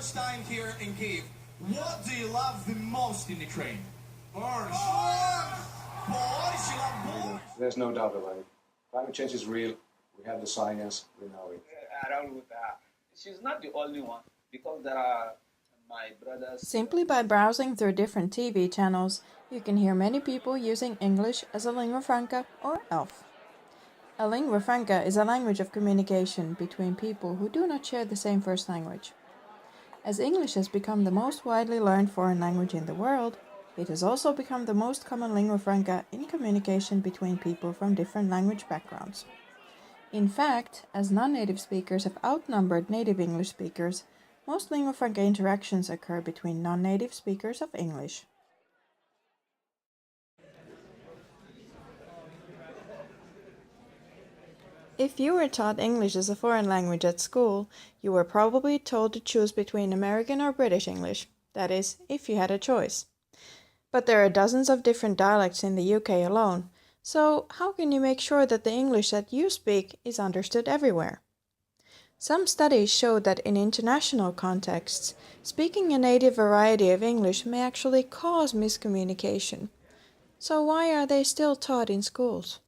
first time here in Kyiv, what do you love the most in Ukraine? Borscht. Borscht? You love borscht? There's no doubt about it. Climate change is real. We have the science. We know it. Around with her. She's not the only one, because there are my brothers. Simply by browsing through different TV channels, you can hear many people using English as a lingua franca or ELF. A lingua franca is a language of communication between people who do not share the same first language. As English has become the most widely learned foreign language in the world, it has also become the most common lingua franca in communication between people from different language backgrounds. In fact, as non-native speakers have outnumbered native English speakers, most lingua franca interactions occur between non-native speakers of English. If you were taught English as a foreign language at school, you were probably told to choose between American or British English, that is, if you had a choice. But there are dozens of different dialects in the UK alone, so how can you make sure that the English that you speak is understood everywhere? Some studies show that in international contexts, speaking a native variety of English may actually cause miscommunication. So why are they still taught in schools?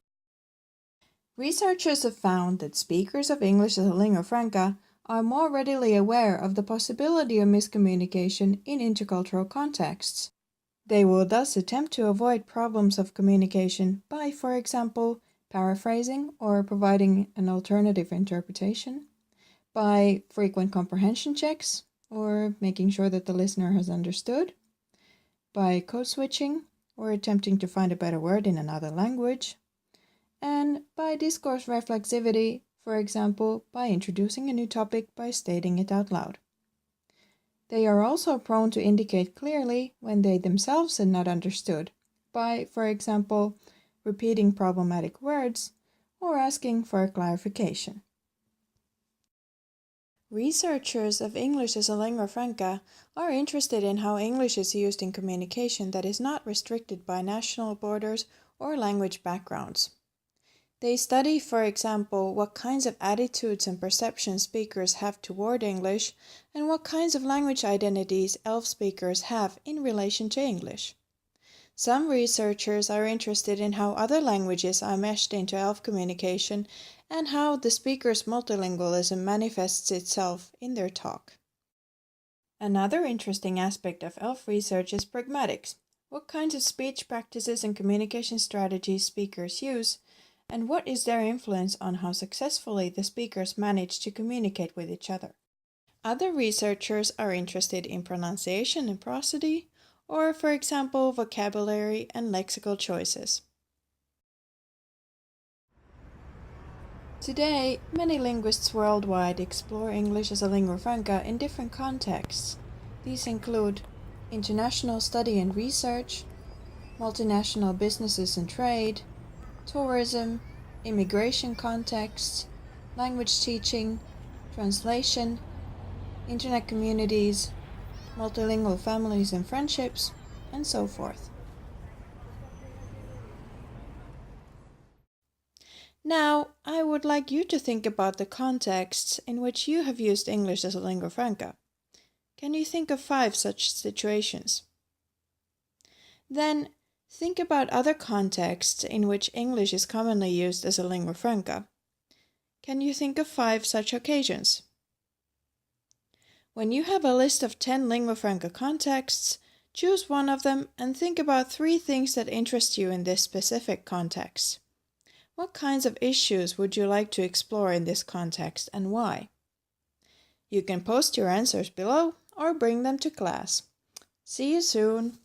Researchers have found that speakers of English as a lingua franca are more readily aware of the possibility of miscommunication in intercultural contexts. They will thus attempt to avoid problems of communication by, for example, paraphrasing or providing an alternative interpretation, by frequent comprehension checks or making sure that the listener has understood, by code switching or attempting to find a better word in another language, and by discourse reflexivity, for example, by introducing a new topic by stating it out loud. They are also prone to indicate clearly when they themselves are not understood, by, for example, repeating problematic words or asking for a clarification. Researchers of English as a lingua franca are interested in how English is used in communication that is not restricted by national borders or language backgrounds. They study, for example, what kinds of attitudes and perceptions speakers have toward English and what kinds of language identities ELF speakers have in relation to English. Some researchers are interested in how other languages are meshed into ELF communication and how the speaker's multilingualism manifests itself in their talk. Another interesting aspect of ELF research is pragmatics. What kinds of speech practices and communication strategies speakers use, and what is their influence on how successfully the speakers manage to communicate with each other. Other researchers are interested in pronunciation and prosody, or, for example, vocabulary and lexical choices. Today, many linguists worldwide explore English as a lingua franca in different contexts. These include international study and research, multinational businesses and trade, tourism, immigration contexts, language teaching, translation, internet communities, multilingual families and friendships, and so forth. Now, I would like you to think about the contexts in which you have used English as a lingua franca. Can you think of 5 such situations? Then, think about other contexts in which English is commonly used as a lingua franca. Can you think of 5 such occasions? When you have a list of 10 lingua franca contexts, choose one of them and think about 3 things that interest you in this specific context. What kinds of issues would you like to explore in this context and why? You can post your answers below or bring them to class. See you soon!